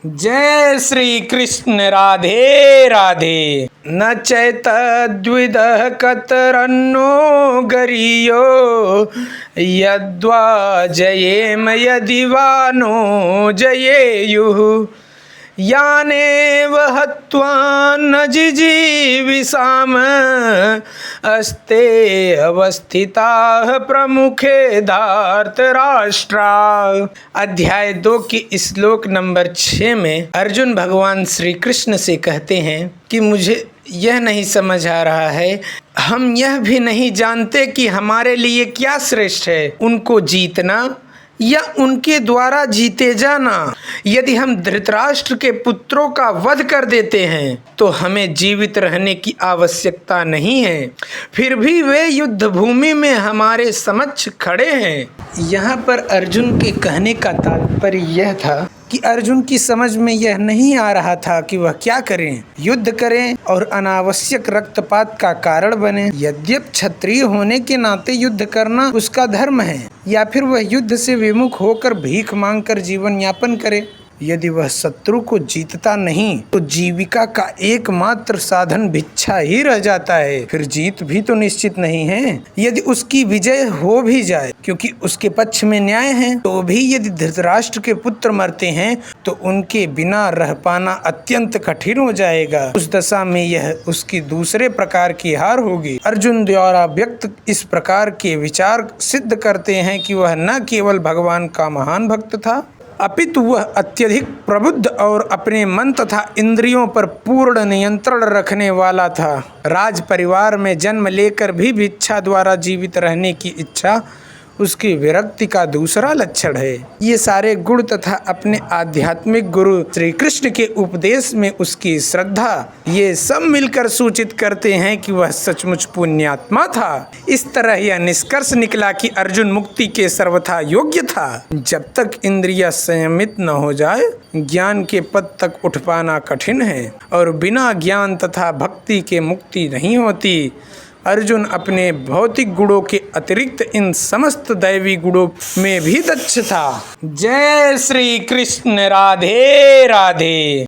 जय श्री कृष्ण राधे राधे। न चैतद्विदः कतरन्नो गरीयो यद्वा जयेम यदि वा नो जयेयुः यानेव हत्वा न जिजीविषाम अस्ते अवस्थिताः प्रमुखे धार्तराष्ट्रा। अध्याय 2 की श्लोक नंबर 6 में अर्जुन भगवान श्री कृष्ण से कहते हैं कि मुझे यह नहीं समझ आ रहा है, हम यह भी नहीं जानते कि हमारे लिए क्या श्रेष्ठ है, उनको जीतना या उनके द्वारा जीते जाना। यदि हम धृतराष्ट्र के पुत्रों का वध कर देते हैं तो हमें जीवित रहने की आवश्यकता नहीं है, फिर भी वे युद्ध भूमि में हमारे समक्ष खड़े हैं। यहाँ पर अर्जुन के कहने का तात्पर्य यह था कि अर्जुन की समझ में यह नहीं आ रहा था कि वह क्या करें, युद्ध करें और अनावश्यक रक्तपात का कारण बने। यद्यपि क्षत्रिय होने के नाते युद्ध करना उसका धर्म है, या फिर वह युद्ध से विमुख होकर भीख मांगकर जीवन यापन करे। यदि वह शत्रु को जीतता नहीं तो जीविका का एकमात्र साधन भिक्षा ही रह जाता है, फिर जीत भी तो निश्चित नहीं है। यदि उसकी विजय हो भी जाए क्योंकि उसके पक्ष में न्याय है, तो भी यदि धृतराष्ट्र के पुत्र मरते हैं तो उनके बिना रह पाना अत्यंत कठिन हो जाएगा। उस दशा में यह उसकी दूसरे प्रकार की हार होगी। अर्जुन द्वारा व्यक्त इस प्रकार के विचार सिद्ध करते हैं कि वह न केवल भगवान का महान भक्त था, अपितु वह अत्यधिक प्रबुद्ध और अपने मन तथा इंद्रियों पर पूर्ण नियंत्रण रखने वाला था। राज परिवार में जन्म लेकर भी भिक्षा द्वारा जीवित रहने की इच्छा उसकी विरक्ति का दूसरा लक्षण है। ये सारे गुण तथा अपने आध्यात्मिक गुरु श्री कृष्ण के उपदेश में उसकी श्रद्धा, ये सब मिलकर सूचित करते हैं कि वह सचमुच पुण्यात्मा था। इस तरह यह निष्कर्ष निकला कि अर्जुन मुक्ति के सर्वथा योग्य था। जब तक इंद्रियां संयमित न हो जाए, ज्ञान के पद तक उठ पाना कठिन है, और बिना ज्ञान तथा भक्ति के मुक्ति नहीं होती। अर्जुन अपने भौतिक गुणों के अतिरिक्त इन समस्त दैवी गुणों में भी दक्ष था। जय श्री कृष्ण राधे राधे।